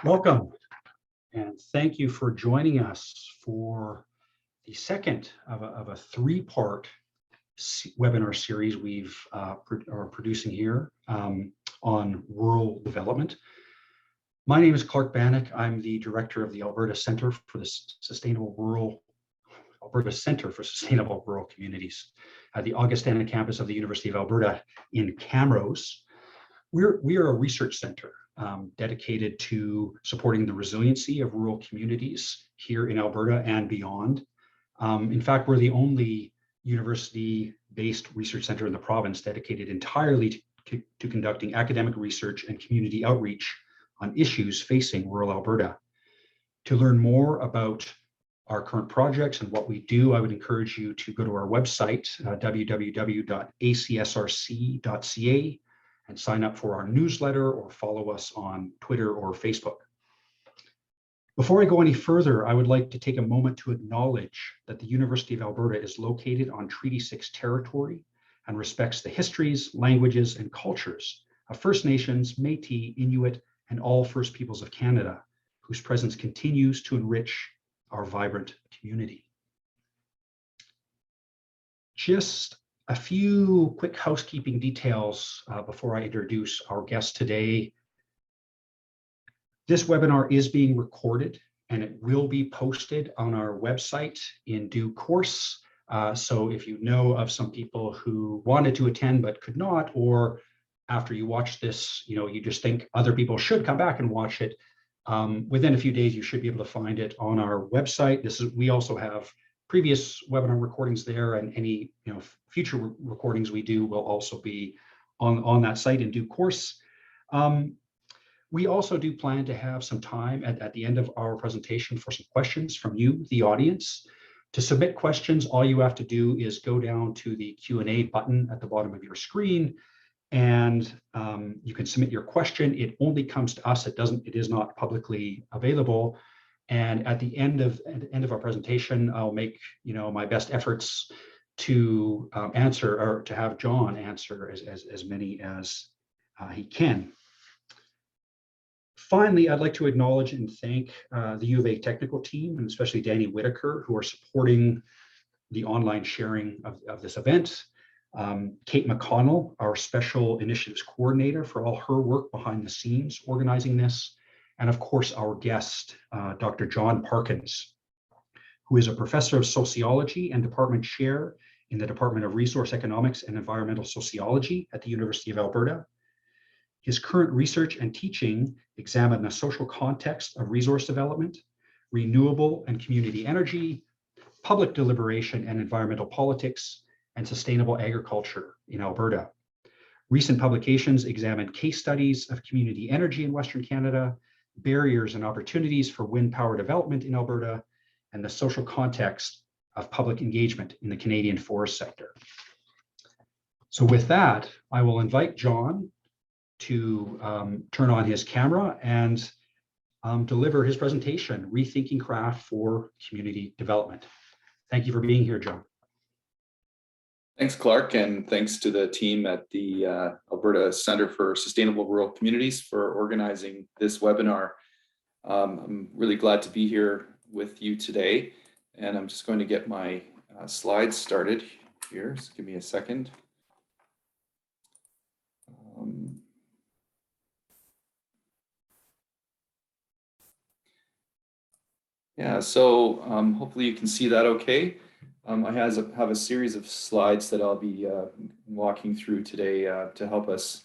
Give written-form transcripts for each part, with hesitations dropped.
Welcome, and thank you for joining us for the second of a three-part webinar series we've are producing here on rural development. My name is Clark Bannock. I'm the director of the Alberta Centre for the Alberta Centre for Sustainable Rural Communities at the Augustana campus of the University of Alberta in Camrose. We are a research centre dedicated to supporting the resiliency of rural communities here in Alberta and beyond. In fact, we're the only university-based research center in the province dedicated entirely to conducting academic research and community outreach on issues facing rural Alberta. To learn more about our current projects and what we do, I would encourage you to go to our website, www.acsrc.ca, and sign up for our newsletter or follow us on Twitter or Facebook. Before I go any further, I would like to take a moment to acknowledge that the University of Alberta is located on Treaty 6 territory and respects the histories, languages, and cultures of First Nations, Métis, Inuit, and all First Peoples of Canada, whose presence continues to enrich our vibrant community. Just a few quick housekeeping details before I introduce our guest today. This webinar is being recorded and it will be posted on our website in due course. So if you know of some people who wanted to attend but could not, or after you watch this, you just think other people should come back and watch it, within a few days you should be able to find it on our website. We also have previous webinar recordings there, and any future recordings we do will also be on that site in due course. We also do plan to have some time at the end of our presentation for some questions from you, the audience. To submit questions, all you have to do is go down to the Q&A button at the bottom of your screen, and you can submit your question. It only comes to us. It is not publicly available. And at the end of our presentation, I'll make my best efforts to answer, or to have John answer as many as he can. Finally, I'd like to acknowledge and thank the U of A technical team, and especially Danny Whitaker, who are supporting the online sharing of this event. Kate McConnell, our special initiatives coordinator, for all her work behind the scenes organizing this. And of course, our guest, Dr. John Parkins, who is a professor of sociology and department chair in the Department of Resource Economics and Environmental Sociology at the University of Alberta. His current research and teaching examine the social context of resource development, renewable and community energy, public deliberation and environmental politics, and sustainable agriculture in Alberta. Recent publications examine case studies of community energy in Western Canada, barriers and opportunities for wind power development in Alberta, and the social context of public engagement in the Canadian forest sector. So with that, I will invite John to turn on his camera and deliver his presentation, Rethinking Craft for Community Development. Thank you for being here, John. Thanks, Clark, and thanks to the team at the Alberta Centre for Sustainable Rural Communities for organizing this webinar. I'm really glad to be here with you today, and I'm just going to get my slides started here. Just give me a second. So hopefully you can see that okay. I have a series of slides that I'll be walking through today to help us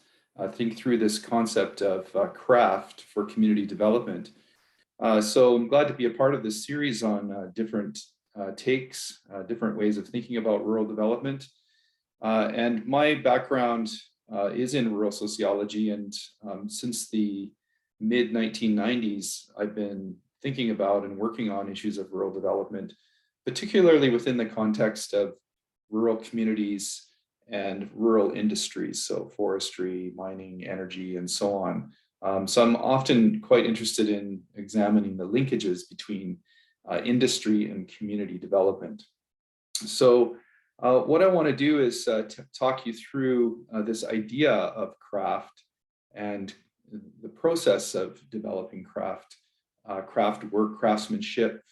think through this concept of craft for community development. So I'm glad to be a part of this series on different takes, different ways of thinking about rural development. And my background is in rural sociology, and since the mid-1990s, I've been thinking about and working on issues of rural development, particularly within the context of rural communities and rural industries, so forestry, mining, energy, and so on. So I'm often quite interested in examining the linkages between industry and community development. So what I want to do is talk you through this idea of craft and the process of developing craft work, craftsmanship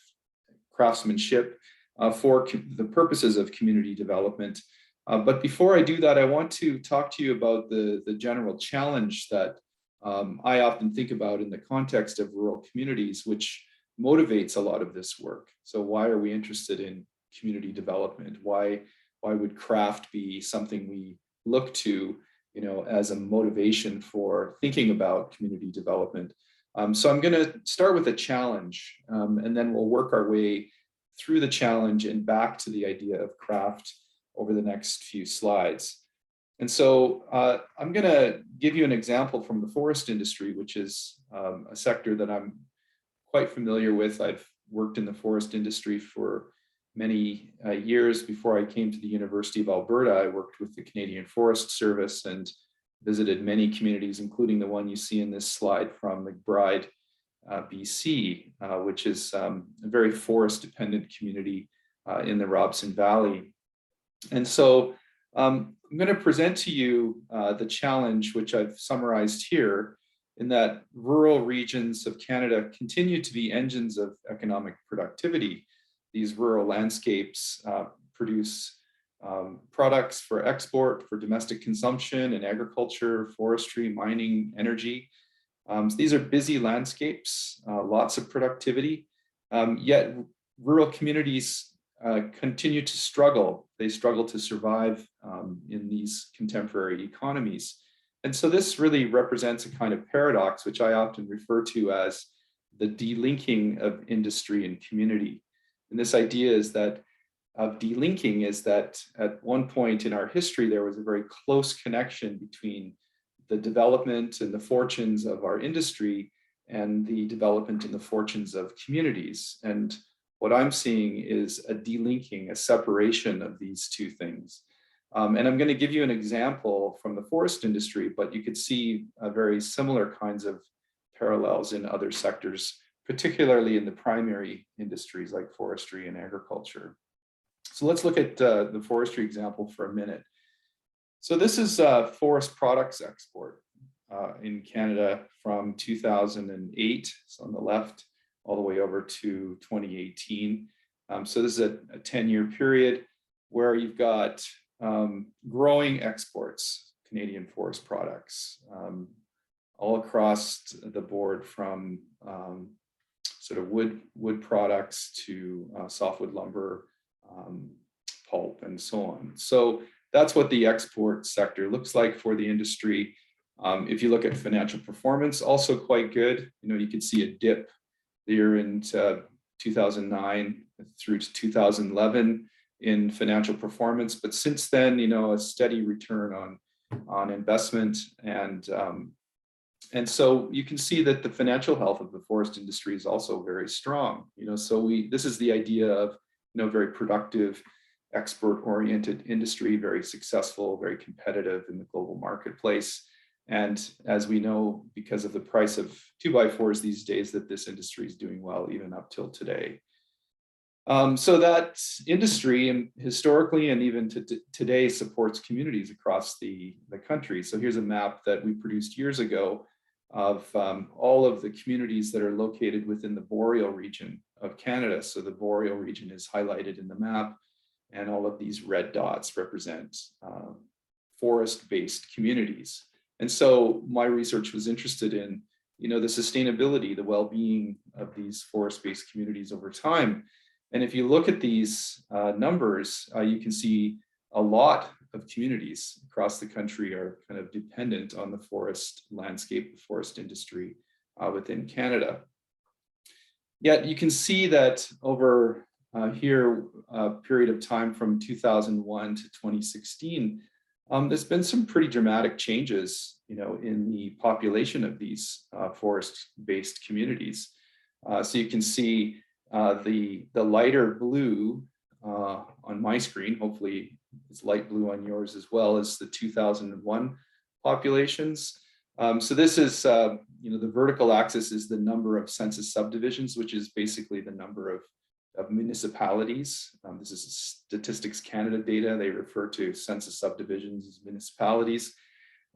for the purposes of community development. But before I do that, I want to talk to you about the general challenge that I often think about in the context of rural communities, which motivates a lot of this work. So why are we interested in community development? Why would craft be something we look to, as a motivation for thinking about community development? So I'm going to start with a challenge, and then we'll work our way through the challenge and back to the idea of craft over the next few slides. And so I'm going to give you an example from the forest industry, which is a sector that I'm quite familiar with. I've worked in the forest industry for many years. Before I came to the University of Alberta, I worked with the Canadian Forest Service and visited many communities, including the one you see in this slide from McBride, BC, which is a very forest-dependent community in the Robson Valley. And so I'm going to present to you the challenge, which I've summarized here, in that rural regions of Canada continue to be engines of economic productivity. These rural landscapes produce products for export, for domestic consumption in agriculture, forestry, mining, energy. So these are busy landscapes, lots of productivity, yet rural communities continue to struggle. They struggle to survive in these contemporary economies. And so this really represents a kind of paradox, which I often refer to as the delinking of industry and community. And this idea of delinking is that at one point in our history, there was a very close connection between the development and the fortunes of our industry and the development and the fortunes of communities. And what I'm seeing is a delinking, a separation of these two things. And I'm going to give you an example from the forest industry, but you could see very similar kinds of parallels in other sectors, particularly in the primary industries like forestry and agriculture. So let's look at the forestry example for a minute. So this is forest products export in Canada from 2008, so on the left, all the way over to 2018. So this is a 10-year period where you've got growing exports, Canadian forest products, all across the board, from sort of wood products to softwood lumber, pulp, and so on. So that's what the export sector looks like for the industry. If you look at financial performance, also quite good. You can see a dip there in 2009 through to 2011 in financial performance, but since then, a steady return on investment, and so you can see that the financial health of the forest industry is also very strong. So this is the idea of very productive, export-oriented industry, very successful, very competitive in the global marketplace. And as we know, because of the price of 2x4s these days, that this industry is doing well even up till today. So that industry, and historically and even today, supports communities across the country. So here's a map that we produced years ago of all of the communities that are located within the boreal region of Canada. So the boreal region is highlighted in the map, and all of these red dots represent forest-based communities. And so my research was interested in, the sustainability, the well-being of these forest-based communities over time. And if you look at these numbers, you can see a lot of communities across the country are kind of dependent on the forest landscape, the forest industry within Canada. Yet you can see that over here, a period of time from 2001 to 2016, there's been some pretty dramatic changes, in the population of these forest-based communities. So you can see the lighter blue on my screen, hopefully it's light blue on yours as well, as the 2001 populations. So this is, the vertical axis is the number of census subdivisions, which is basically the number of municipalities. This is Statistics Canada data. They refer to census subdivisions as municipalities.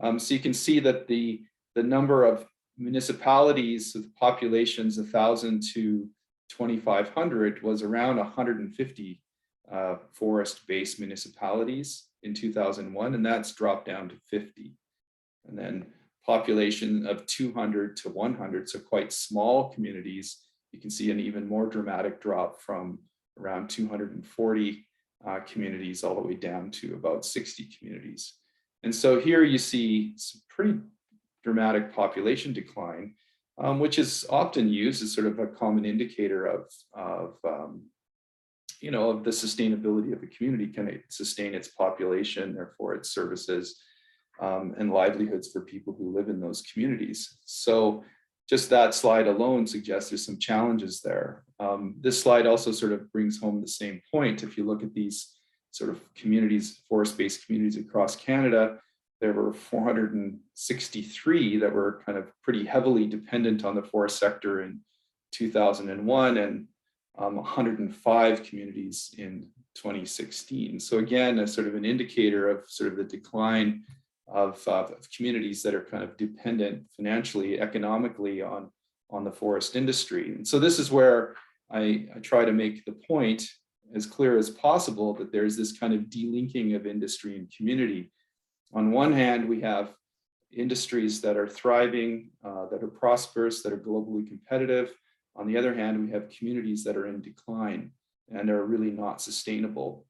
So you can see that the the number of municipalities with populations 1,000 to 2,500 was around 150 forest-based municipalities in 2001, and that's dropped down to 50. And then population of 200 to 100, so quite small communities, you can see an even more dramatic drop from around 240 communities all the way down to about 60 communities. And so here you see some pretty dramatic population decline, which is often used as sort of a common indicator of the sustainability of the community. Can it sustain its population, therefore its services and livelihoods for people who live in those communities? So just that slide alone suggests there's some challenges there. This slide also sort of brings home the same point. If you look at these sort of communities, forest-based communities across Canada, there were 463 that were kind of pretty heavily dependent on the forest sector in 2001, and 105 communities in 2016. So again, a sort of an indicator of sort of the decline of communities that are kind of dependent financially, economically on the forest industry. And so this is where I try to make the point as clear as possible that there's this kind of delinking of industry and community. On one hand, we have industries that are thriving, that are prosperous, that are globally competitive. On the other hand, we have communities that are in decline and are really not sustainable.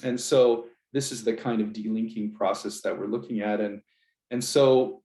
And so this is the kind of delinking process that we're looking at. And so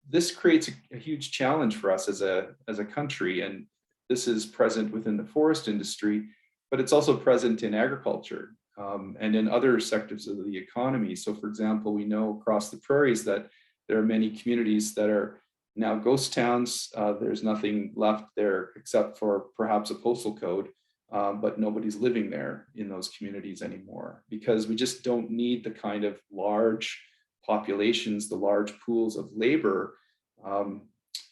this creates a huge challenge for us as a country. And this is present within the forest industry, but it's also present in agriculture and in other sectors of the economy. So for example, we know across the prairies that there are many communities that are now ghost towns. There's nothing left there except for perhaps a postal code, but nobody's living there in those communities anymore because we just don't need the kind of large populations, the large pools of labor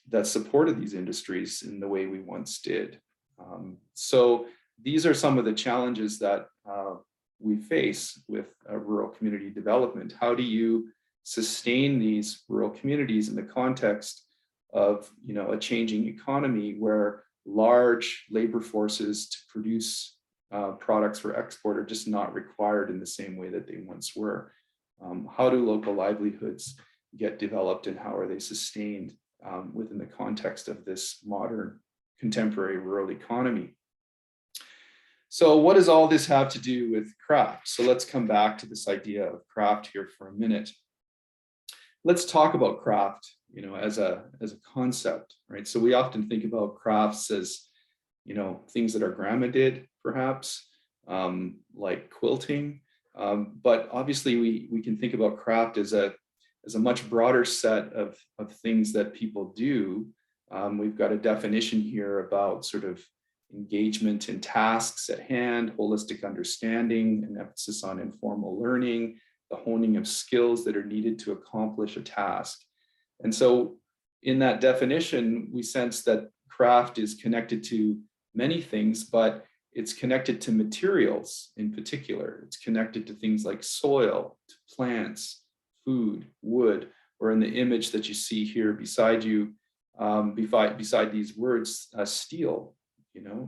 that supported these industries in the way we once did. So these are some of the challenges that we face with rural community development. How do you sustain these rural communities in the context of a changing economy where large labor forces to produce products for export are just not required in the same way that they once were? How do local livelihoods get developed and how are they sustained within the context of this modern contemporary rural economy? So what does all this have to do with craft? So let's come back to this idea of craft here for a minute. Let's talk about craft, as a concept, right? So we often think about crafts as, things that our grandma did, perhaps, like quilting. But obviously we can think about craft as a much broader set of things that people do. We've got a definition here about sort of engagement in tasks at hand, holistic understanding, an emphasis on informal learning, the honing of skills that are needed to accomplish a task. And so in that definition, we sense that craft is connected to many things, but it's connected to materials in particular. It's connected to things like soil, to plants, food, wood, or in the image that you see here beside you, beside these words, steel,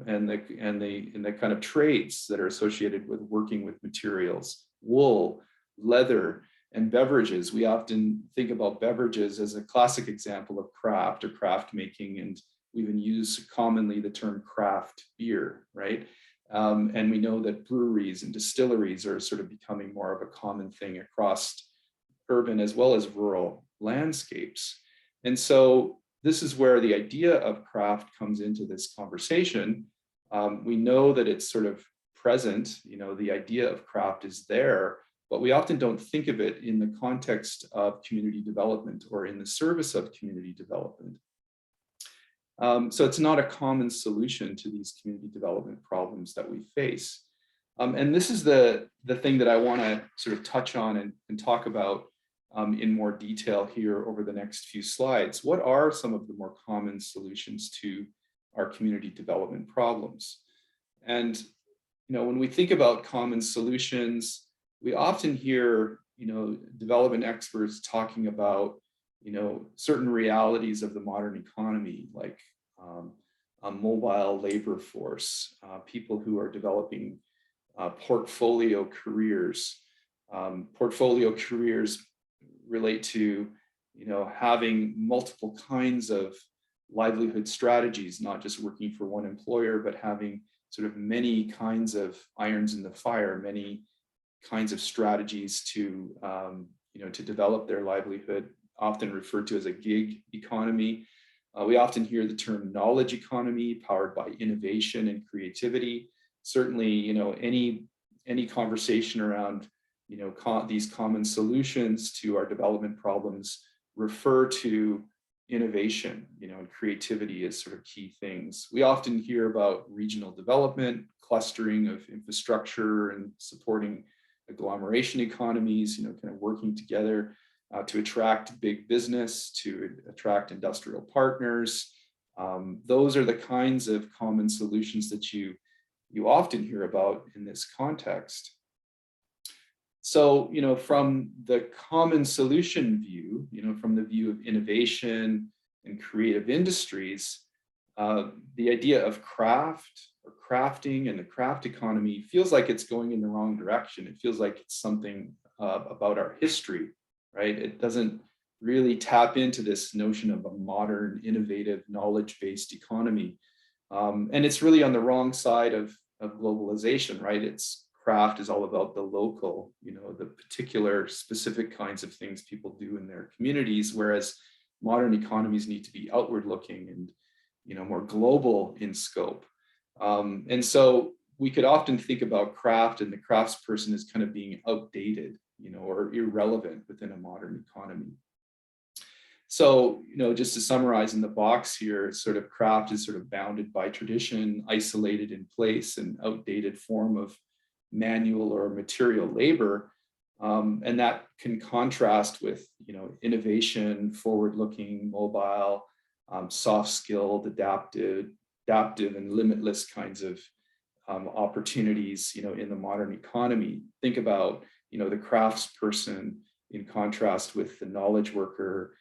and the kind of trades that are associated with working with materials, wool, leather, and beverages. We often think about beverages as a classic example of craft or craft making, and we even use commonly the term craft beer, right? And we know that breweries and distilleries are sort of becoming more of a common thing across urban as well as rural landscapes. And so this is where the idea of craft comes into this conversation. We know that it's sort of present, the idea of craft is there, but we often don't think of it in the context of community development or in the service of community development. So it's not a common solution to these community development problems that we face. And this is the thing that I want to sort of touch on and talk about in more detail here over the next few slides. What are some of the more common solutions to our community development problems? And when we think about common solutions, we often hear development experts talking about certain realities of the modern economy, like a mobile labor force, people who are developing portfolio careers. Portfolio careers relate to, having multiple kinds of livelihood strategies, not just working for one employer, but having sort of many kinds of irons in the fire, many kinds of strategies to, to develop their livelihood, often referred to as a gig economy. We often hear the term knowledge economy, powered by innovation and creativity. Certainly, any conversation around, these common solutions to our development problems refer to innovation, and creativity as sort of key things. We often hear about regional development, clustering of infrastructure, and supporting agglomeration economies, kind of working together to attract big business, to attract industrial partners. Those are the kinds of common solutions that you often hear about in this context. So, from the common solution view, from the view of innovation and creative industries, the idea of craft or crafting and the craft economy feels like it's going in the wrong direction. It feels like it's something about our history, right? It doesn't really tap into this notion of a modern, innovative, knowledge-based economy. And it's really on the wrong side of globalization, right? Craft is all about the local, the particular specific kinds of things people do in their communities, whereas modern economies need to be outward looking and, more global in scope. And so we could often think about craft and the craftsperson as kind of being outdated, or irrelevant within a modern economy. So, just to summarize in the box here, sort of craft is sort of bounded by tradition, isolated in place, and outdated form of manual or material labor. And that can contrast with, innovation, forward-looking, mobile, soft-skilled, adaptive, and limitless kinds of opportunities, in the modern economy. Think about, the craftsperson in contrast with the knowledge worker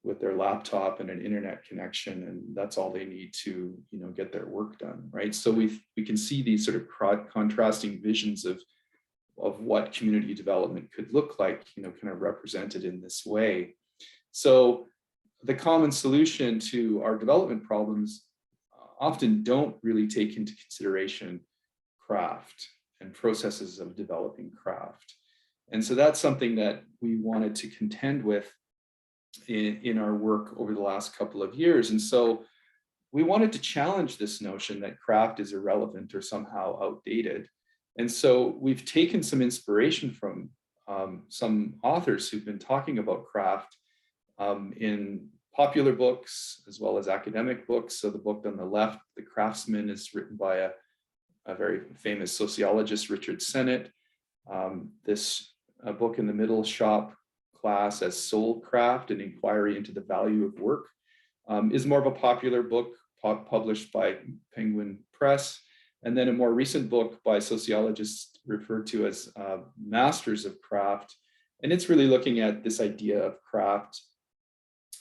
with their laptop and an internet connection, and that's all they need to, get their work done, right? So we can see these sort of contrasting visions of what community development could look like, kind of represented in this way. So the common solution to our development problems often don't really take into consideration craft and processes of developing craft. And so that's something that we wanted to contend with in our work over the last couple of years. And so we wanted to challenge this notion that craft is irrelevant or somehow outdated. And so we've taken some inspiration from some authors who've been talking about craft in popular books as well as academic books. So the book on the left, The Craftsman, is written by a very famous sociologist, Richard Sennett. This book in the middle, Shop Class as Soul Craft, an inquiry into the value of work, is more of a popular book published by Penguin Press. And then a more recent book by sociologists referred to as Masters of Craft. And it's really looking at this idea of craft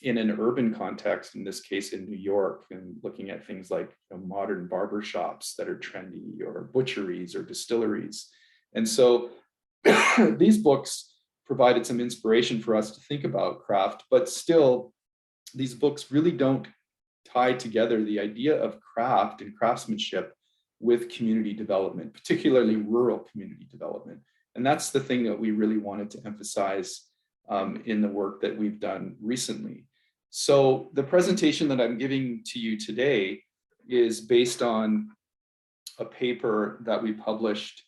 in an urban context, in this case in New York, and looking at things like modern barber shops that are trendy, or butcheries or distilleries. And so these books provided some inspiration for us to think about craft, but still these books really don't tie together the idea of craft and craftsmanship with community development, particularly rural community development. And that's the thing that we really wanted to emphasize in the work that we've done recently. So the presentation that I'm giving to you today is based on a paper that we published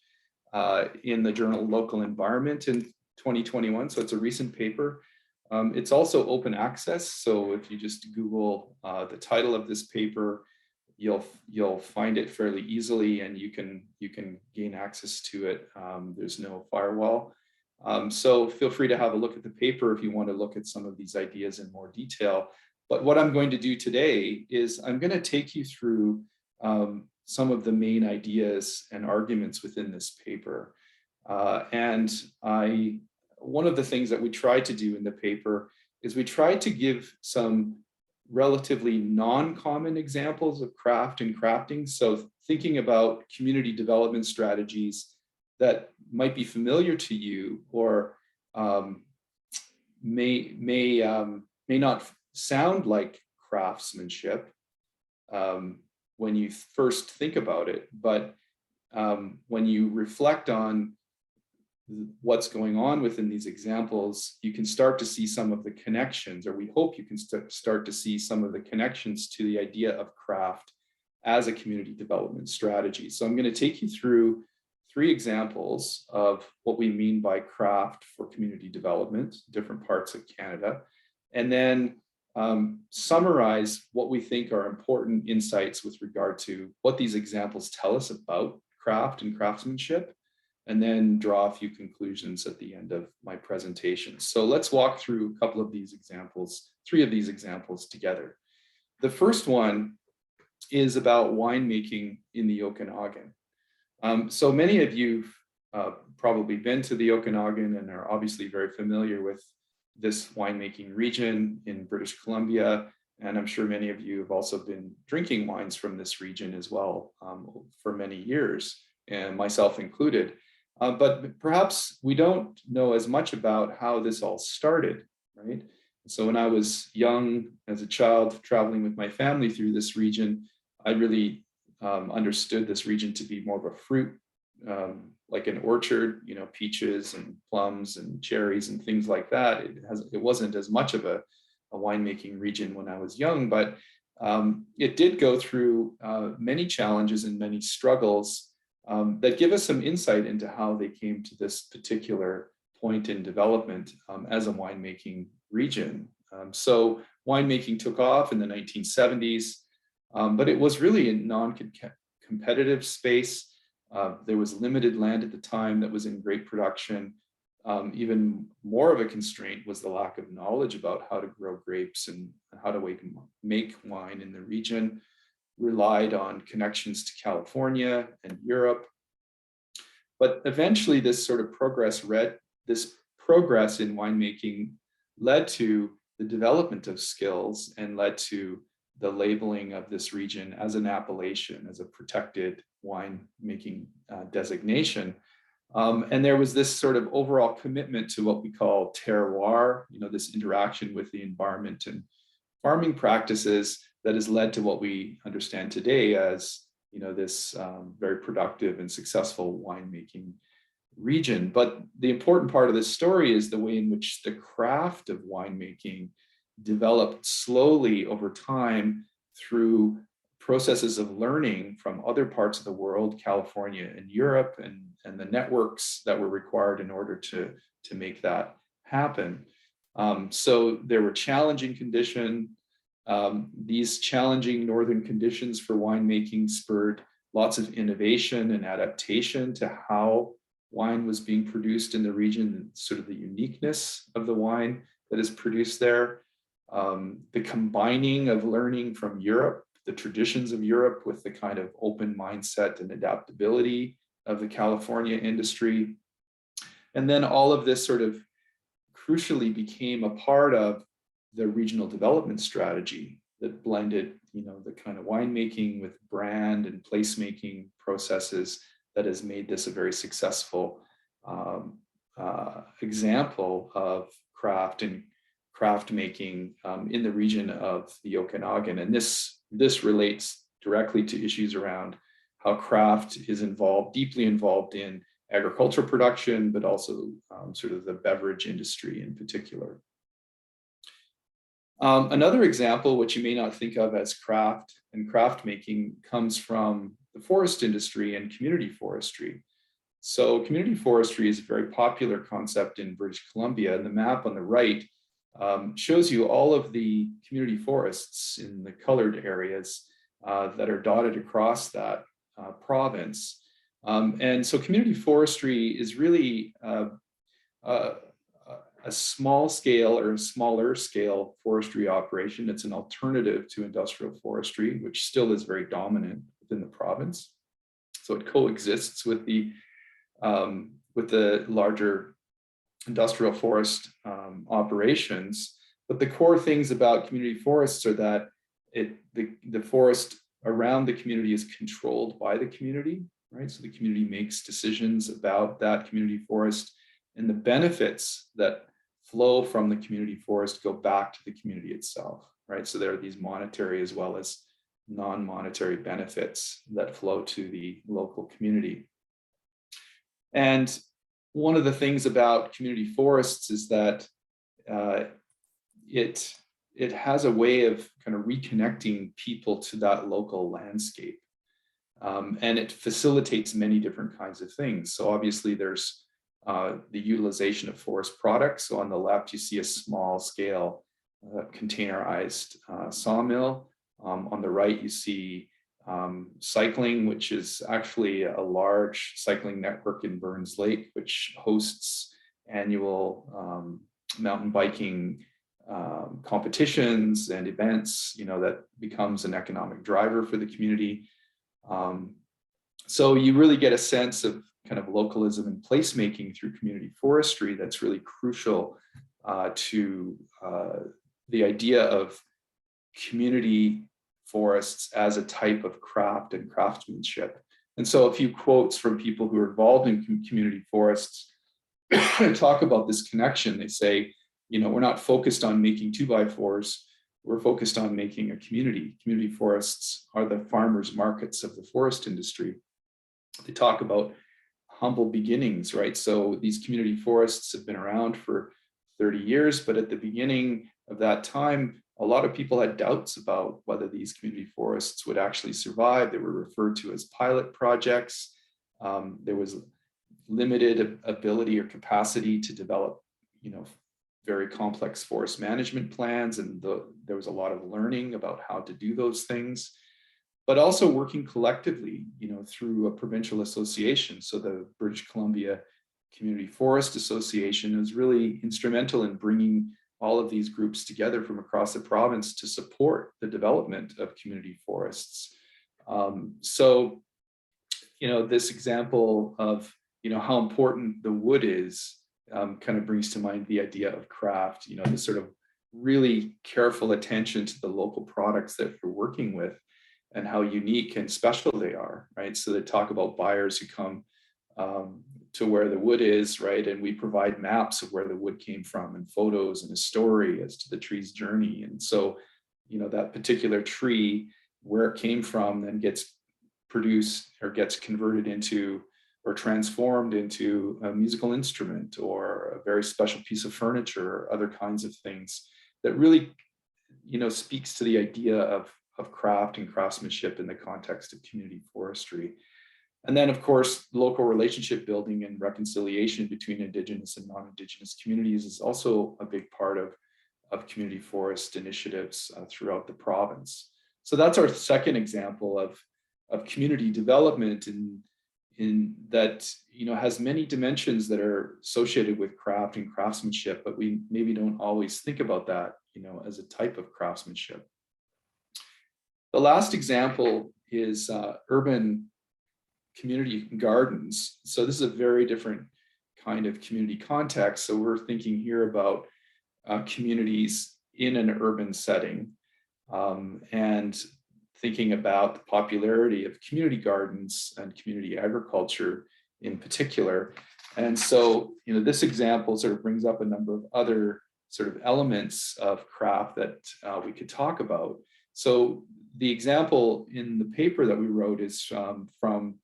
in the journal Local Environment in 2021. So it's a recent paper. It's also open access. So if you just Google the title of this paper, you'll find it fairly easily, and you can gain access to it. There's no firewall. So feel free to have a look at the paper if you want to look at some of these ideas in more detail. But what I'm going to do today is I'm going to take you through some of the main ideas and arguments within this paper. And one of the things that we tried to do in the paper is we tried to give some relatively non-common examples of craft and crafting. So thinking about community development strategies that might be familiar to you, or may not sound like craftsmanship when you first think about it, but when you reflect on what's going on within these examples, you can start to see some of the connections, or we hope you can start to see some of the connections to the idea of craft as a community development strategy. So I'm going to take you through 3 examples of what we mean by craft for community development, different parts of Canada, and then summarize what we think are important insights with regard to what these examples tell us about craft and craftsmanship, and then draw a few conclusions at the end of my presentation. So let's walk through a couple of these examples, 3 of these examples together. The first one is about winemaking in the Okanagan. So many of you have probably been to the Okanagan and are obviously very familiar with this winemaking region in British Columbia. And I'm sure many of you have also been drinking wines from this region as well for many years, and myself included. But perhaps we don't know as much about how this all started, right? So when I was young, as a child, traveling with my family through this region, I really understood this region to be more of a fruit, like an orchard, you know, peaches and plums and cherries and things like that. It wasn't as much of a winemaking region when I was young, but it did go through many challenges and many struggles that give us some insight into how they came to this particular point in development as a winemaking region. So winemaking took off in the 1970s, but it was really a non-competitive space. There was limited land at the time that was in great production. Even more of a constraint was the lack of knowledge about how to grow grapes and how to make wine in the region. Relied on connections to California and Europe. But eventually this sort of progress in winemaking led to the development of skills and led to the labeling of this region as an appellation, as a protected winemaking designation. And there was this sort of overall commitment to what we call terroir, you know, this interaction with the environment and farming practices that has led to what we understand today as, you know, this very productive and successful winemaking region. But the important part of this story is the way in which the craft of winemaking developed slowly over time through processes of learning from other parts of the world, California and Europe, and the networks that were required in order to make that happen. So there were challenging conditions. These challenging northern conditions for winemaking spurred lots of innovation and adaptation to how wine was being produced in the region, and sort of the uniqueness of the wine that is produced there. The combining of learning from Europe, the traditions of Europe, with the kind of open mindset and adaptability of the California industry. And then all of this sort of crucially became a part of the regional development strategy that blended, you know, the kind of winemaking with brand and placemaking processes that has made this a very successful example of craft and craft making in the region of the Okanagan. And this relates directly to issues around how craft is deeply involved in agricultural production, but also sort of the beverage industry in particular. Another example, which you may not think of as craft and craft making, comes from the forest industry and community forestry. So community forestry is a very popular concept in British Columbia, and the map on the right shows you all of the community forests in the colored areas that are dotted across that province. And so community forestry is really a small scale or a smaller scale forestry operation. It's an alternative to industrial forestry, which still is very dominant within the province. So it coexists with the larger industrial forest operations, But the core things about community forests are that the forest around the community is controlled by the community, right? So the community makes decisions about that community forest, and the benefits that flow from the community forest go back to the community itself, right? So there are these monetary as well as non-monetary benefits that flow to the local community. And one of the things about community forests is that it has a way of kind of reconnecting people to that local landscape. And it facilitates many different kinds of things. So obviously there's the utilization of forest products. So on the left, you see a small scale containerized sawmill. On the right, you see cycling, which is actually a large cycling network in Burns Lake, which hosts annual mountain biking competitions and events, that becomes an economic driver for the community. So you really get a sense of kind of localism and placemaking through community forestry that's really crucial to the idea of community forests as a type of craft and craftsmanship. And so a few quotes from people who are involved in community forests talk about this connection. They say, we're not focused on making 2x4s, we're focused on making a community. Community forests are the farmers' markets of the forest industry. They talk about humble beginnings, right? So these community forests have been around for 30 years, but at the beginning of that time, a lot of people had doubts about whether these community forests would actually survive. They were referred to as pilot projects. There was limited ability or capacity to develop, very complex forest management plans, and there was a lot of learning about how to do those things, but also working collectively, through a provincial association. So the British Columbia Community Forest Association is really instrumental in bringing all of these groups together from across the province to support the development of community forests. So, this example of, how important the wood is kind of brings to mind the idea of craft, this sort of really careful attention to the local products that you're working with and how unique and special they are, right? So they talk about buyers who come to where the wood is, right? And we provide maps of where the wood came from and photos and a story as to the tree's journey. And so, that particular tree, where it came from, then gets produced or gets converted into or transformed into a musical instrument or a very special piece of furniture or other kinds of things that really, speaks to the idea of craft and craftsmanship in the context of community forestry. And then, of course, local relationship building and reconciliation between Indigenous and non-Indigenous communities is also a big part of community forest initiatives throughout the province. So that's our second example of community development in that, has many dimensions that are associated with craft and craftsmanship, but we maybe don't always think about that, as a type of craftsmanship. The last example is urban community gardens. So this is a very different kind of community context. So we're thinking here about communities in an urban setting and thinking about the popularity of community gardens and community agriculture in particular. And so, this example sort of brings up a number of other sort of elements of craft that we could talk about. So the example in the paper that we wrote is from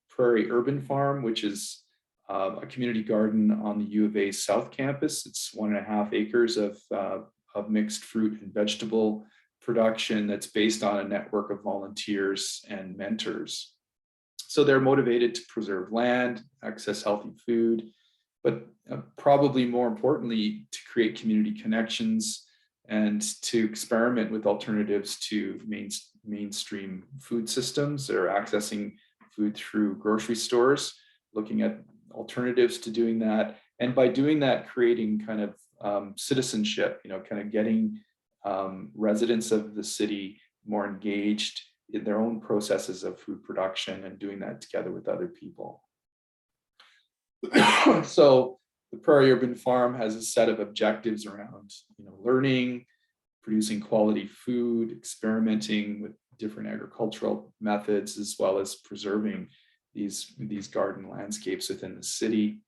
Prairie Urban Farm, which is a community garden on the U of A South Campus. It's 1.5 acres of mixed fruit and vegetable production that's based on a network of volunteers and mentors. So they're motivated to preserve land, access healthy food, but probably more importantly, to create community connections and to experiment with alternatives to mainstream food systems. They're accessing food through grocery stores, looking at alternatives to doing that. And by doing that, creating kind of citizenship, kind of getting residents of the city more engaged in their own processes of food production and doing that together with other people. So The Prairie Urban Farm has a set of objectives around, learning, producing quality food, experimenting with different agricultural methods, as well as preserving these garden landscapes within the city.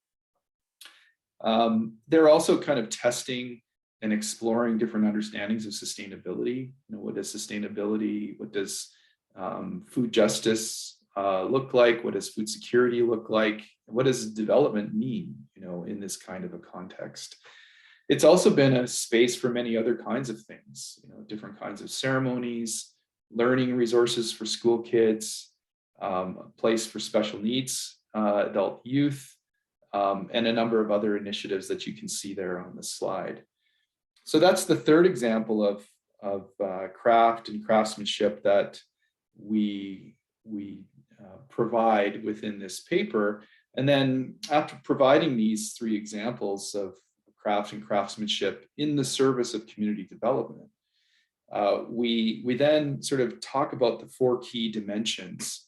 They're also kind of testing and exploring different understandings of sustainability. What is sustainability? What does food justice look like? What does food security look like? What does development mean, in this kind of a context? It's also been a space for many other kinds of things, different kinds of ceremonies, learning resources for school kids, a place for special needs, adult youth, and a number of other initiatives that you can see there on the slide. So that's the third example of craft and craftsmanship that we provide within this paper. And then after providing these three examples of craft and craftsmanship in the service of community development, we then sort of talk about the four key dimensions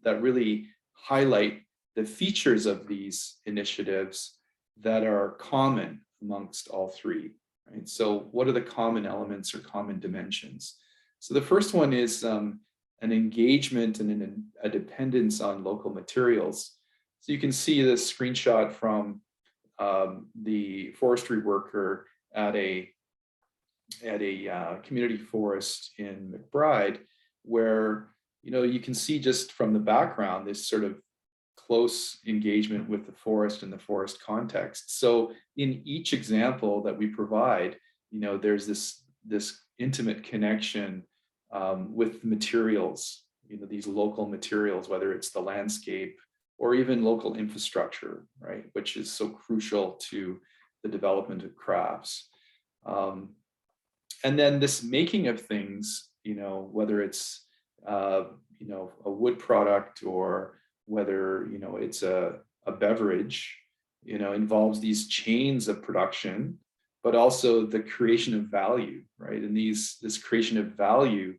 that really highlight the features of these initiatives that are common amongst all three. Right? So what are the common elements or common dimensions? So the first one is an engagement and a dependence on local materials. So you can see this screenshot from the forestry worker at a community forest in McBride, where you can see just from the background this sort of close engagement with the forest and the forest context. So in each example that we provide, there's this intimate connection with materials, these local materials, whether it's the landscape or even local infrastructure, right, which is so crucial to the development of crafts. And then this making of things, whether it's a wood product or whether it's a beverage, involves these chains of production, but also the creation of value, right? And this creation of value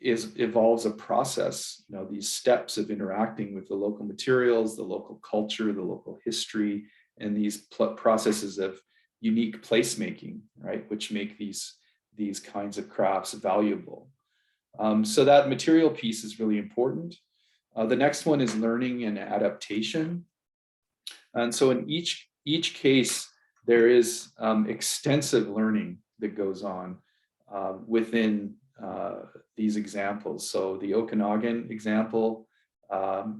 evolves a process, these steps of interacting with the local materials, the local culture, the local history, and these processes of unique placemaking, right, which make these kinds of crafts valuable. So that material piece is really important. The next one is learning and adaptation. And so in each case, there is extensive learning that goes on within these examples. So the Okanagan example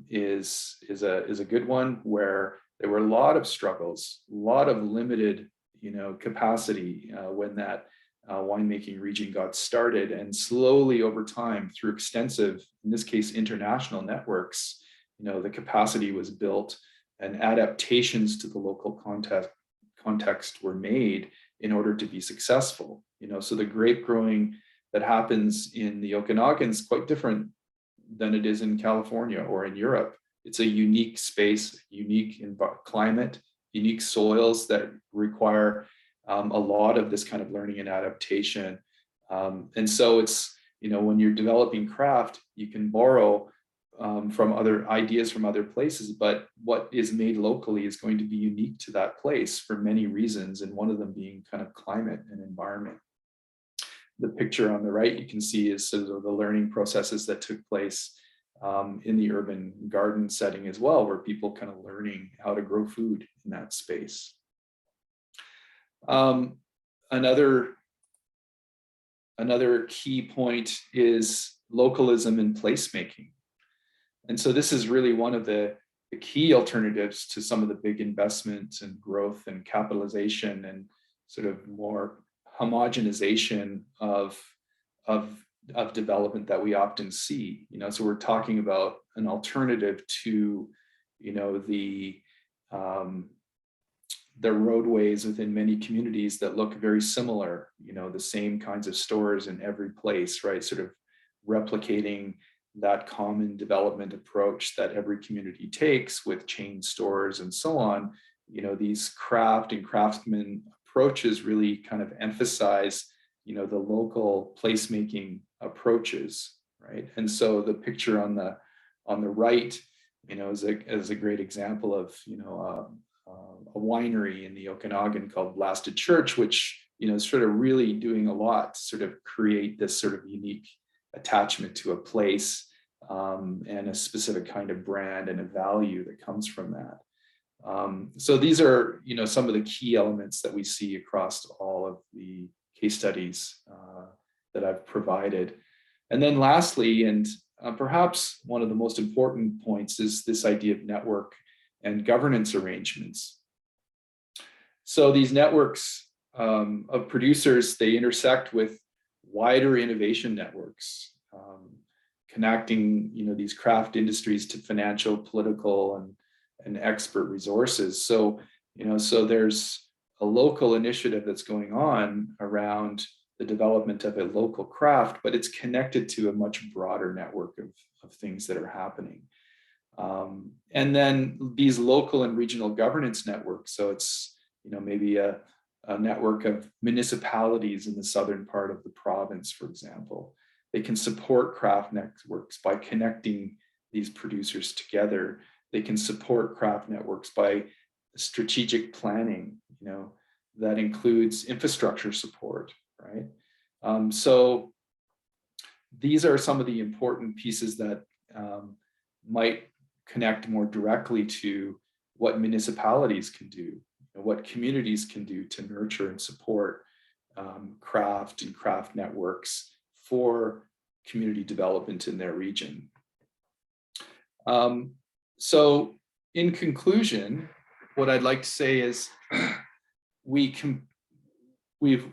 is a good one, where there were a lot of struggles, a lot of limited capacity when that winemaking region got started, and slowly over time through extensive, in this case, international networks, the capacity was built and adaptations to the local context were made in order to be successful. So the grape growing that happens in the Okanagan is quite different than it is in California or in Europe. It's a unique space, unique climate, unique soils that require a lot of this kind of learning and adaptation. And so it's, when you're developing craft, you can borrow from other ideas from other places, but what is made locally is going to be unique to that place for many reasons, and one of them being kind of climate and environment. The picture on the right you can see is sort of the learning processes that took place in the urban garden setting as well, where people kind of learning how to grow food in that space. Another key point is localism and placemaking. And so this is really one of the key alternatives to some of the big investments and growth and capitalization and sort of more homogenization of development that we often see. So we're talking about an alternative to the roadways within many communities that look very similar, the same kinds of stores in every place, right? Sort of replicating that common development approach that every community takes with chain stores and so on. These craft and craftsman approaches really kind of emphasize, the local placemaking approaches, right? And so the picture on the right, is a great example of, a winery in the Okanagan called Blasted Church, which is sort of really doing a lot to sort of create this sort of unique attachment to a place and a specific kind of brand and a value that comes from that. So these are some of the key elements that we see across all of the case studies that I've provided. And then lastly, and perhaps one of the most important points, is this idea of network and governance arrangements. So these networks of producers, they intersect with wider innovation networks, connecting these craft industries to financial, political, and expert resources. So so there's a local initiative that's going on around the development of a local craft, but it's connected to a much broader network of things that are happening. And then these local and regional governance networks. So it's maybe a network of municipalities in the southern part of the province, for example. They can support craft networks by connecting these producers together. They can support craft networks by strategic planning, that includes infrastructure support, right? So these are some of the important pieces that might connect more directly to what municipalities can do, what communities can do to nurture and support craft and craft networks for community development in their region. So in conclusion, what I'd like to say is we've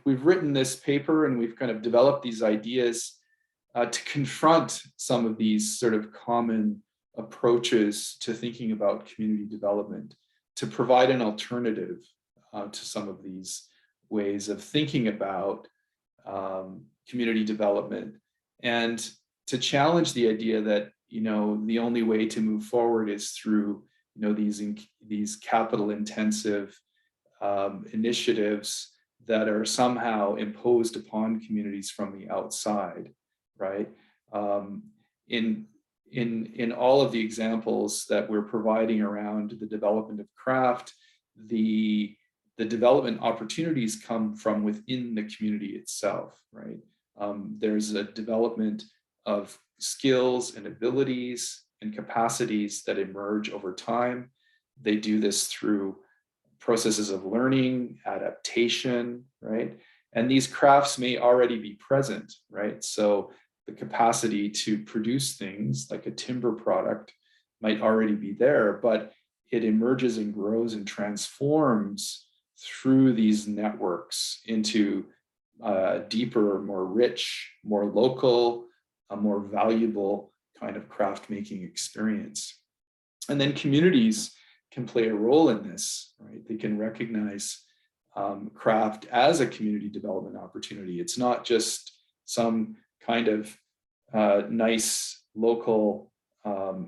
written this paper and we've kind of developed these ideas to confront some of these sort of common approaches to thinking about community development, to provide an alternative to some of these ways of thinking about community development, and to challenge the idea that the only way to move forward is through these capital intensive initiatives that are somehow imposed upon communities from the outside, right? In all of the examples that we're providing around the development of craft, the development opportunities come from within the community itself, right? There's a development of skills and abilities and capacities that emerge over time. They do this through processes of learning, adaptation, right? And these crafts may already be present, right? So the capacity to produce things like a timber product might already be there, but it emerges and grows and transforms through these networks into a deeper, more rich, more local, a more valuable kind of craft making experience. And then communities can play a role in this, right? They can recognize craft as a community development opportunity. It's not just some kind of nice local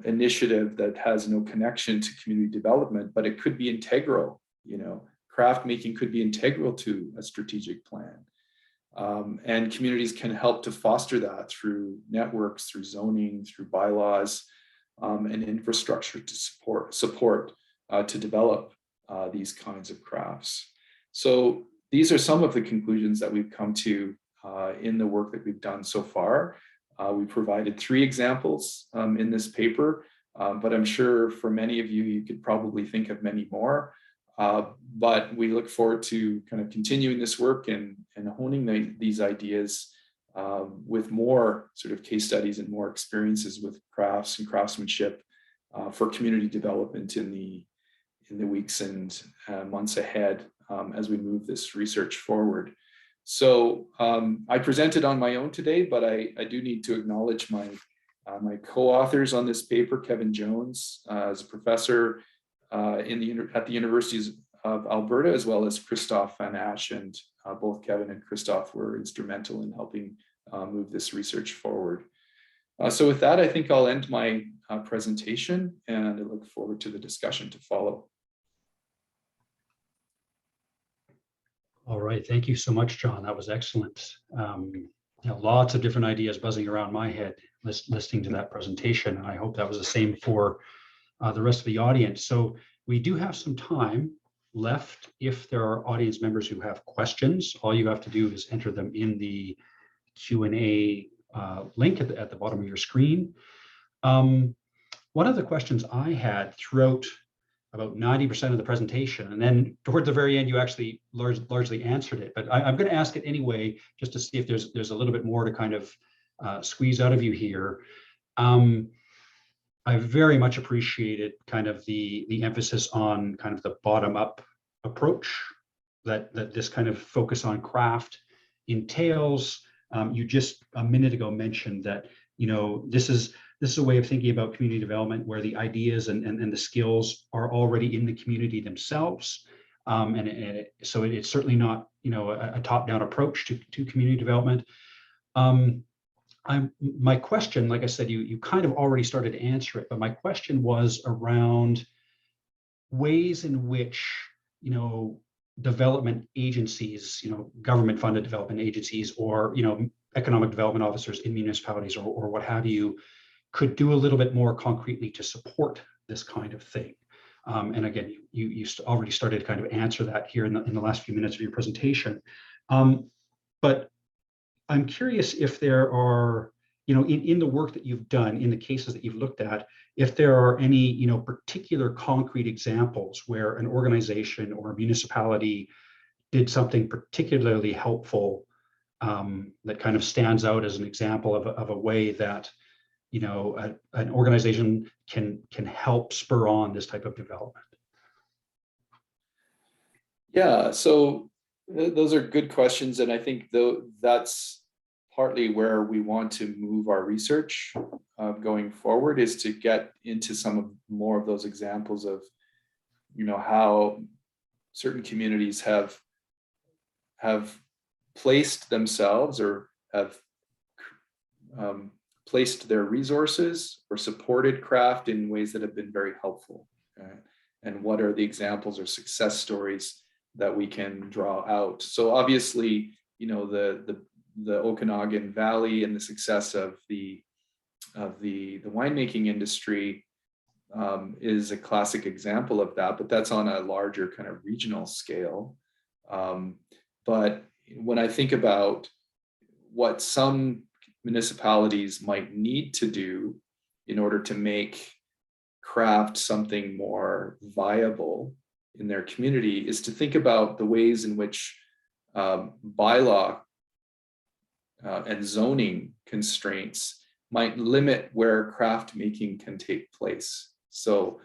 initiative that has no connection to community development, but it could be integral. Craft making could be integral to a strategic plan. And communities can help to foster that through networks, through zoning, through bylaws, and infrastructure to support to develop these kinds of crafts. So these are some of the conclusions that we've come to in the work that we've done so far. We provided 3 examples in this paper, but I'm sure for many of you, you could probably think of many more. But we look forward to kind of continuing this work and honing these ideas with more sort of case studies and more experiences with crafts and craftsmanship for community development in the weeks and months ahead as we move this research forward. So I presented on my own today, but I do need to acknowledge my co-authors on this paper, Kevin Jones, as a professor at the Universities of Alberta, as well as Krisof and Asshe, and both Kevin and Krisof were instrumental in helping move this research forward. So with that, I think I'll end my presentation, and I look forward to the discussion to follow. All right, thank you so much, John. That was excellent. Lots of different ideas buzzing around my head listening to that presentation. I hope that was the same for the rest of the audience. So We do have some time left if there are audience members who have questions. All you have to do is enter them in the Q&A link at the bottom of your screen. One of the questions I had throughout about 90% of the presentation, and then towards the very end, you actually largely answered it, but I'm going to ask it anyway, just to see if there's a little bit more to kind of squeeze out of you here. I very much appreciated kind of the emphasis on kind of the bottom-up approach that this kind of focus on craft entails. You just a minute ago mentioned that, you know, this is a way of thinking about community development where the ideas and the skills are already in the community themselves. So it's certainly not, you know, a top-down approach to community development. My question, like I said, you kind of already started to answer it, but my question was around ways in which, you know, development agencies, you know, government-funded development agencies, or, you know, economic development officers in municipalities or what have you, could do a little bit more concretely to support this kind of thing. And again, you already started to kind of answer that here in the last few minutes of your presentation. But I'm curious if there are, you know, in the work that you've done, in the cases that you've looked at, if there are any, you know, particular concrete examples where an organization or a municipality did something particularly helpful that kind of stands out as an example of a way that, you know, an organization can help spur on this type of development. Yeah, so those are good questions, and I think that's partly where we want to move our research going forward, is to get into more of those examples of, you know, how certain communities have placed themselves or have placed their resources or supported craft in ways that have been very helpful. And what are the examples or success stories that we can draw out? So obviously, you know, the Okanagan Valley and the success of the winemaking industry is a classic example of that, but that's on a larger kind of regional scale. But when I think about what some municipalities might need to do in order to make craft something more viable in their community, is to think about the ways in which bylaw and zoning constraints might limit where craft making can take place. So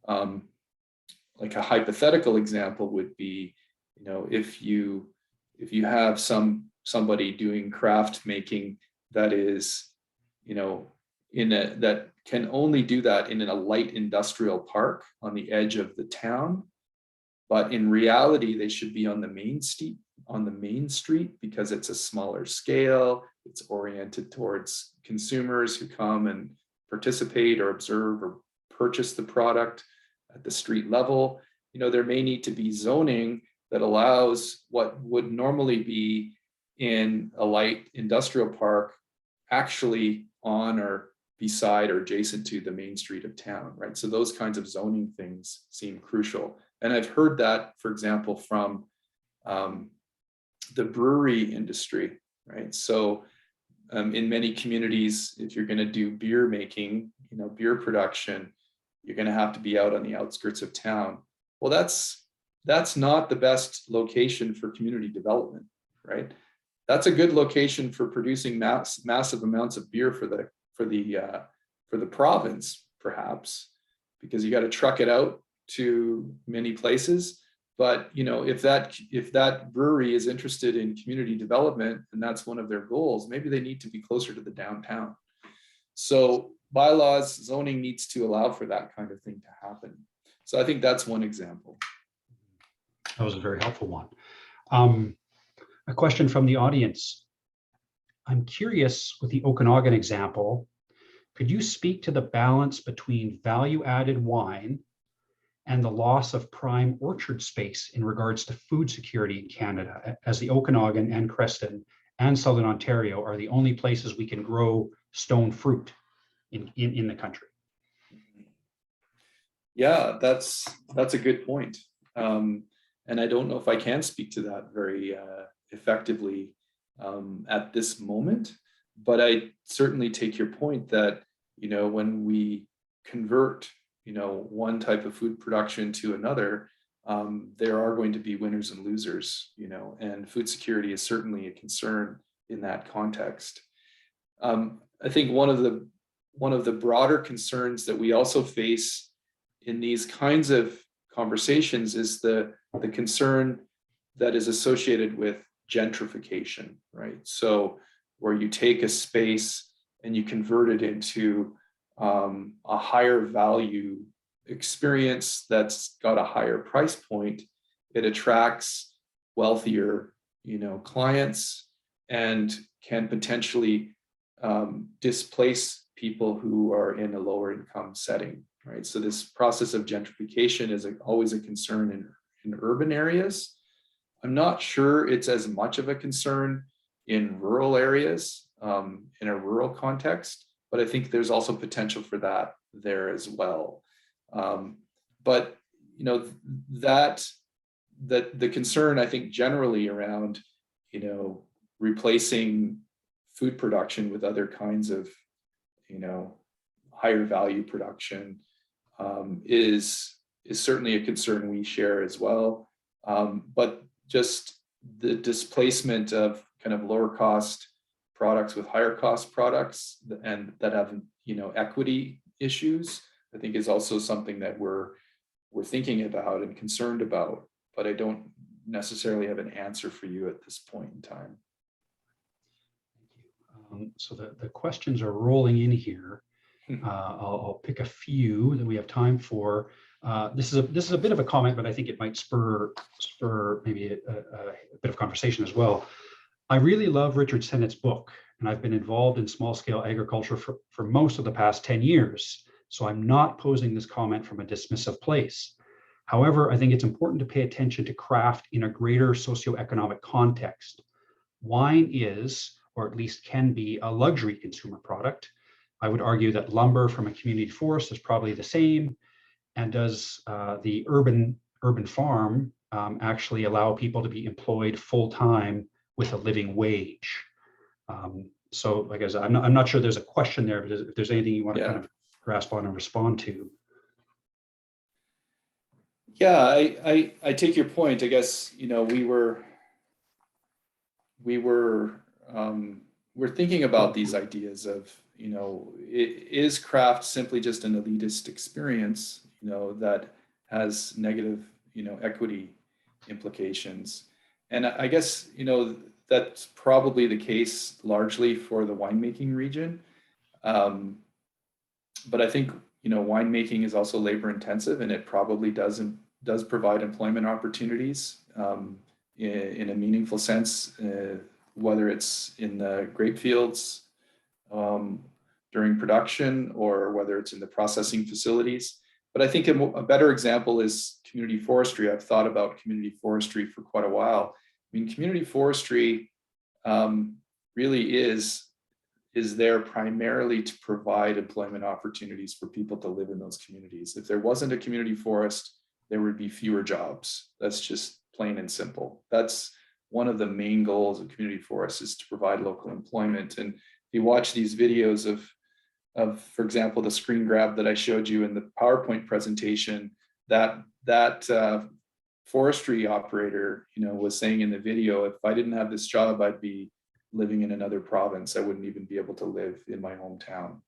like a hypothetical example would be, you know, if you have somebody doing craft making that is, you know, that can only do that in a light industrial park on the edge of the town, but in reality they should be on the main street because it's a smaller scale, it's oriented towards consumers who come and participate or observe or purchase the product at the street level. You know, there may need to be zoning that allows what would normally be in a light industrial park actually on or beside or adjacent to the main street of town, right? So those kinds of zoning things seem crucial. And I've heard that, for example, from the brewery industry, right? So in many communities, if you're going to do beer making, you know, beer production, you're going to have to be out on the outskirts of town. Well, that's not the best location for community development, right? That's a good location for producing massive amounts of beer for the province, perhaps, because you got to truck it out to many places. But you know, if that brewery is interested in community development and that's one of their goals, maybe they need to be closer to the downtown. So bylaws, zoning needs to allow for that kind of thing to happen. So I think that's one example. That was a very helpful one. A question from the audience. I'm curious, with the Okanagan example, could you speak to the balance between value-added wine and the loss of prime orchard space in regards to food security in Canada, as the Okanagan and Creston and Southern Ontario are the only places we can grow stone fruit in the country? Yeah, that's a good point. And I don't know if I can speak to that very effectively at this moment, but I certainly take your point that, when we convert, one type of food production to another, there are going to be winners and losers, and food security is certainly a concern in that context. I think one of the broader concerns that we also face in these kinds of conversations is the concern that is associated with gentrification, right? So where you take a space and you convert it into a higher value experience that's got a higher price point, it attracts wealthier, clients, and can potentially displace people who are in a lower income setting, right? So this process of gentrification is always a concern in urban areas. I'm not sure it's as much of a concern in rural areas, in a rural context, but I think there's also potential for that there as well. But that the concern, I think, generally around replacing food production with other kinds of higher value production is certainly a concern we share as well. But just the displacement of kind of lower cost products with higher cost products and that have equity issues, I think is also something that we're thinking about and concerned about, but I don't necessarily have an answer for you at this point in time. So the questions are rolling in here. I'll pick a few that we have time for. This is a bit of a comment, but I think it might spur maybe a bit of conversation as well. I really love Richard Sennett's book, and I've been involved in small scale agriculture for most of the past 10 years. So I'm not posing this comment from a dismissive place. However, I think it's important to pay attention to craft in a greater socioeconomic context. Wine is, or at least can be, a luxury consumer product. I would argue that lumber from a community forest is probably the same. And does the urban farm actually allow people to be employed full time with a living wage? So, like I said, I'm not sure there's a question there, but if there's anything you want to kind of grasp on and respond to. Yeah, I take your point. I guess we're thinking about these ideas of is craft simply just an elitist experience that has negative equity implications, and I guess that's probably the case largely for the winemaking region, but I think winemaking is also labor intensive, and it probably does provide employment opportunities in a meaningful sense, whether it's in the grape fields during production or whether it's in the processing facilities. But I think a better example is community forestry. I've thought about community forestry for quite a while. I mean, community forestry really is there primarily to provide employment opportunities for people to live in those communities. If there wasn't a community forest, there would be fewer jobs. That's just plain and simple. That's one of the main goals of community forests, is to provide local employment. And if you watch these videos of, for example, the screen grab that I showed you in the PowerPoint presentation, that forestry operator, was saying in the video, if I didn't have this job, I'd be living in another province. I wouldn't even be able to live in my hometown.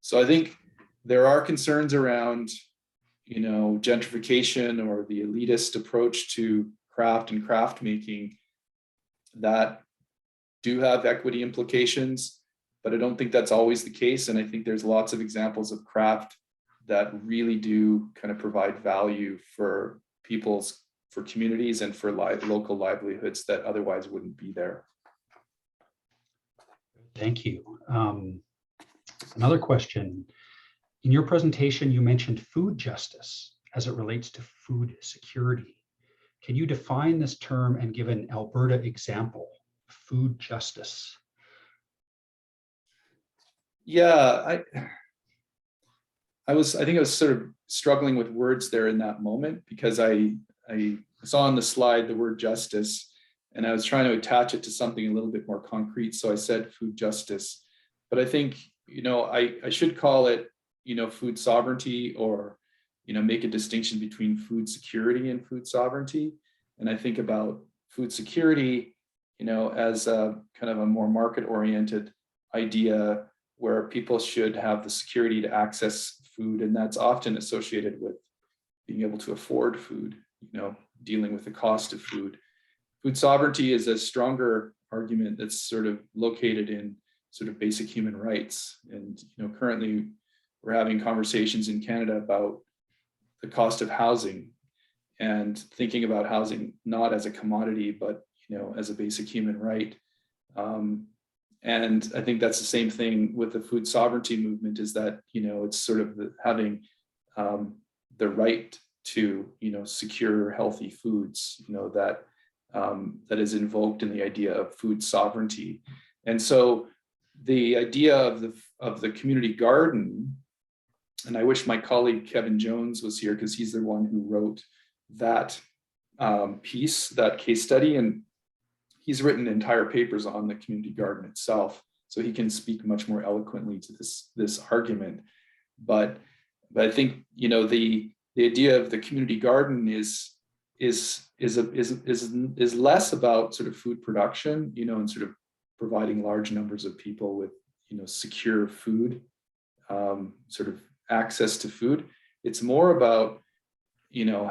So I think there are concerns around, gentrification or the elitist approach to craft and craft making that do have equity implications, but I don't think that's always the case. And I think there's lots of examples of craft that really do kind of provide value for communities and for local livelihoods that otherwise wouldn't be there. Thank you. Another question. In your presentation, you mentioned food justice as it relates to food security. Can you define this term and give an Alberta example? Food justice. Yeah, I think I was sort of struggling with words there in that moment, because I saw on the slide the word justice, and I was trying to attach it to something a little bit more concrete. So I said food justice, but I think, I should call it, food sovereignty, or, make a distinction between food security and food sovereignty. And I think about food security, as a kind of a more market-oriented idea where people should have the security to access food. And that's often associated with being able to afford food, dealing with the cost of food. Food sovereignty is a stronger argument that's sort of located in sort of basic human rights. And, currently we're having conversations in Canada about the cost of housing, and thinking about housing not as a commodity, but, as a basic human right. And I think that's the same thing with the food sovereignty movement, is that, it's sort of having the right to, secure healthy foods, that is invoked in the idea of food sovereignty. And so the idea of the community garden, and I wish my colleague Kevin Jones was here, because he's the one who wrote that piece, that case study, and he's written entire papers on the community garden itself, so he can speak much more eloquently to this argument. But I think, the idea of the community garden is less about sort of food production, and sort of providing large numbers of people with, secure food, sort of access to food. It's more about,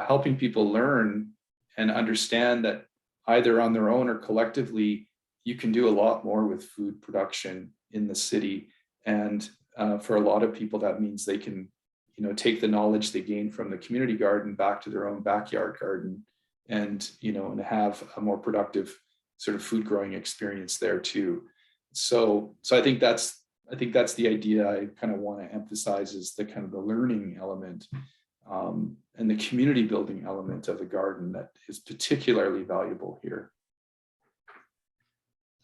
helping people learn and understand that either on their own or collectively, you can do a lot more with food production in the city. And for a lot of people, that means they can, take the knowledge they gain from the community garden back to their own backyard garden, and, and have a more productive sort of food growing experience there too. So I think that's the idea I kind of want to emphasize, is the kind of the learning element, and the community building element of the garden that is particularly valuable here.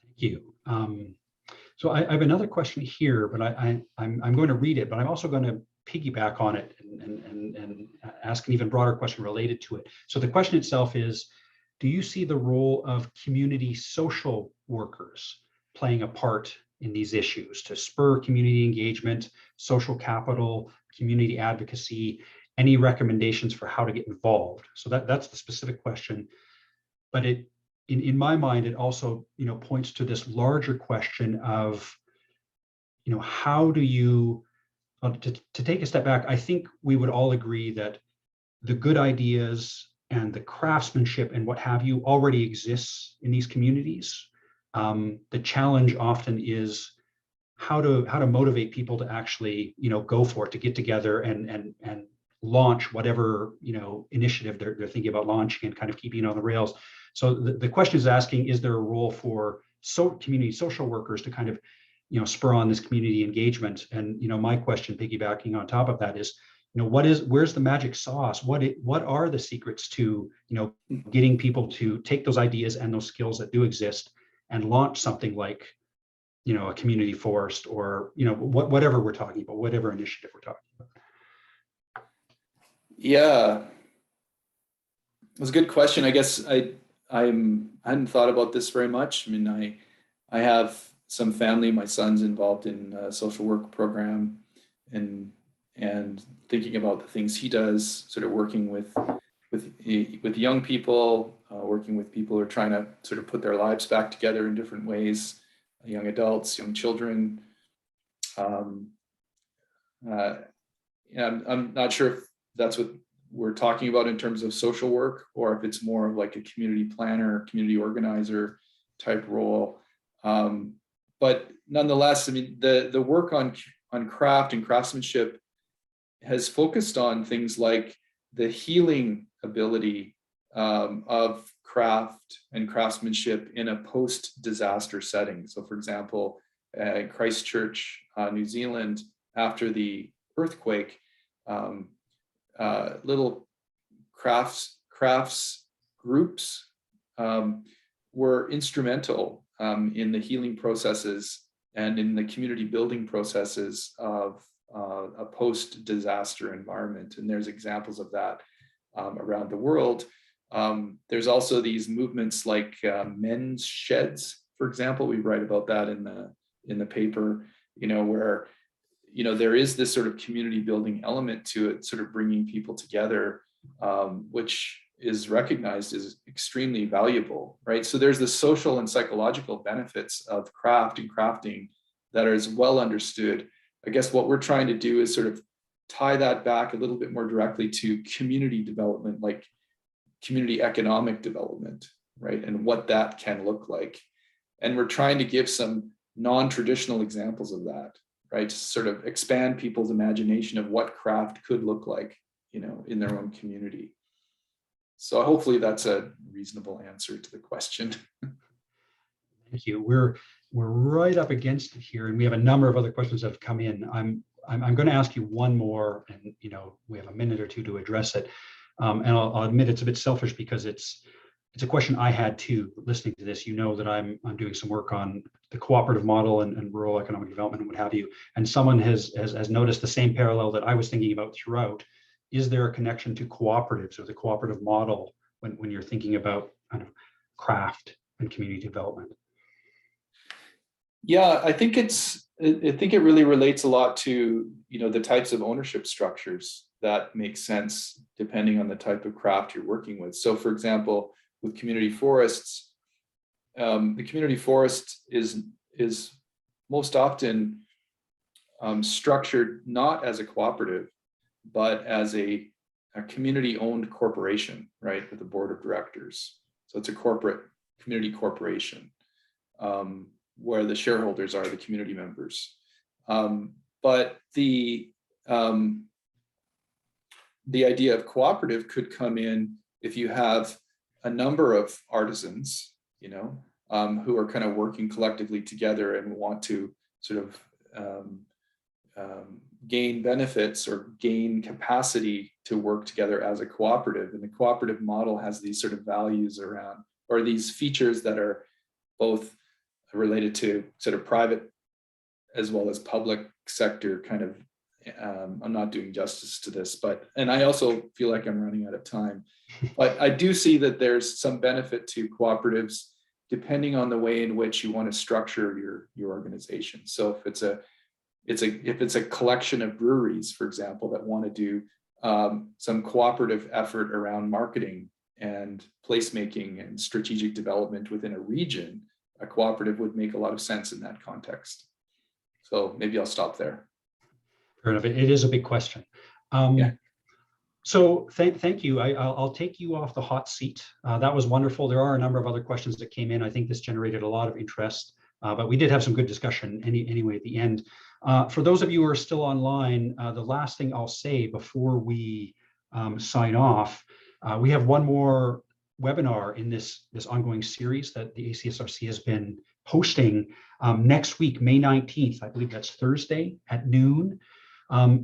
Thank you. So I have another question here, but I'm going to read it, but I'm also going to piggyback on it and ask an even broader question related to it. So the question itself is, do you see the role of community social workers playing a part in these issues to spur community engagement, social capital, community advocacy? Any recommendations for how to get involved? So that's the specific question. But in my mind, it also, points to this larger question of, how do you, to take a step back, I think we would all agree that the good ideas and the craftsmanship and what have you already exists in these communities. The challenge often is how to motivate people to actually, go for it, to get together and launch whatever, initiative they're thinking about launching and kind of keeping it on the rails. So the question is asking, is there a role for community social workers to kind of, spur on this community engagement? And, my question piggybacking on top of that is, where's the magic sauce? What are the secrets to, getting people to take those ideas and those skills that do exist and launch something like, a community forest, or, whatever we're talking about, whatever initiative we're talking about? Yeah, it was a good question. I guess I hadn't thought about this very much. I mean, I have some family. My son's involved in a social work program, and thinking about the things he does, sort of working with young people, working with people who are trying to sort of put their lives back together in different ways, young adults, young children. I'm not sure if that's what we're talking about in terms of social work, or if it's more of like a community planner, community organizer type role. But nonetheless, I mean, the work on craft and craftsmanship has focused on things like the healing ability of craft and craftsmanship in a post-disaster setting. So for example, Christchurch, New Zealand, after the earthquake, little crafts groups were instrumental in the healing processes and in the community building processes of a post-disaster environment. And there's examples of that around the world. There's also these movements like men's sheds, for example. We write about that in the paper, where there is this sort of community building element to it, sort of bringing people together, which is recognized as extremely valuable, right? So there's the social and psychological benefits of craft and crafting that are as well understood. I guess what we're trying to do is sort of tie that back a little bit more directly to community development, like community economic development, right? And what that can look like. And we're trying to give some non-traditional examples of that, right? To sort of expand people's imagination of what craft could look like, in their own community. So hopefully that's a reasonable answer to the question. Thank you. We're right up against it here, and we have a number of other questions that have come in. I'm going to ask you one more, and we have a minute or two to address it. And I'll admit it's a bit selfish because it's a question I had too. Listening to this, that I'm doing some work on the cooperative model and rural economic development and what have you. And someone has noticed the same parallel that I was thinking about throughout. Is there a connection to cooperatives or the cooperative model when you're thinking about kind of craft and community development? Yeah, I think it really relates a lot to the types of ownership structures that make sense depending on the type of craft you're working with. So, for example, with community forests, the community forest is most often structured not as a cooperative, but as a community-owned corporation, right, with a board of directors. So it's a community corporation where the shareholders are the community members. But the idea of cooperative could come in if you have a number of artisans, who are kind of working collectively together and want to sort of gain benefits or gain capacity to work together as a cooperative. And the cooperative model has these sort of values around, or these features that are both related to sort of private as well as public sector kind of, I'm not doing justice to this, and I also feel like I'm running out of time, but I do see that there's some benefit to cooperatives depending on the way in which you want to structure your organization. So if it's a collection of breweries, for example, that want to do some cooperative effort around marketing and placemaking and strategic development within a region, a cooperative would make a lot of sense in that context. So maybe I'll stop there. Fair enough. It is a big question. Yeah. So thank you. I'll take you off the hot seat. That was wonderful. There are a number of other questions that came in. I think this generated a lot of interest, but we did have some good discussion anyway at the end. For those of you who are still online, the last thing I'll say before we sign off, we have one more webinar in this ongoing series that the ACSRC has been hosting next week, May 19th. I believe that's Thursday at noon.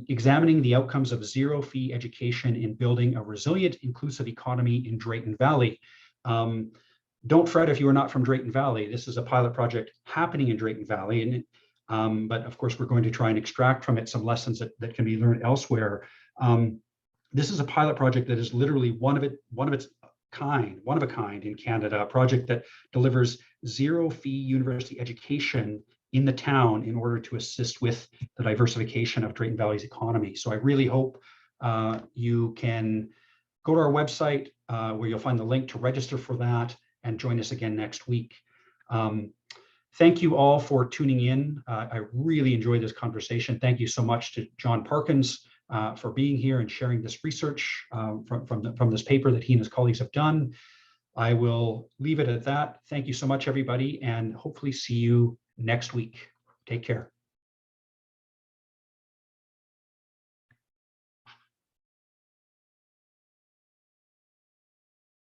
Examining the outcomes of zero-fee education in building a resilient, inclusive economy in Drayton Valley. Don't fret if you are not from Drayton Valley. This is a pilot project happening in Drayton Valley, but of course we're going to try and extract from it some lessons that can be learned elsewhere. This is a pilot project that is literally one of a kind in Canada, a project that delivers zero-fee university education in the town in order to assist with the diversification of Drayton Valley's economy. So I really hope you can go to our website where you'll find the link to register for that and join us again next week. Thank you all for tuning in. I really enjoyed this conversation. Thank you so much to John Parkins for being here and sharing this research from this paper that he and his colleagues have done. I will leave it at that. Thank you so much, everybody, and hopefully see you next week. Take care.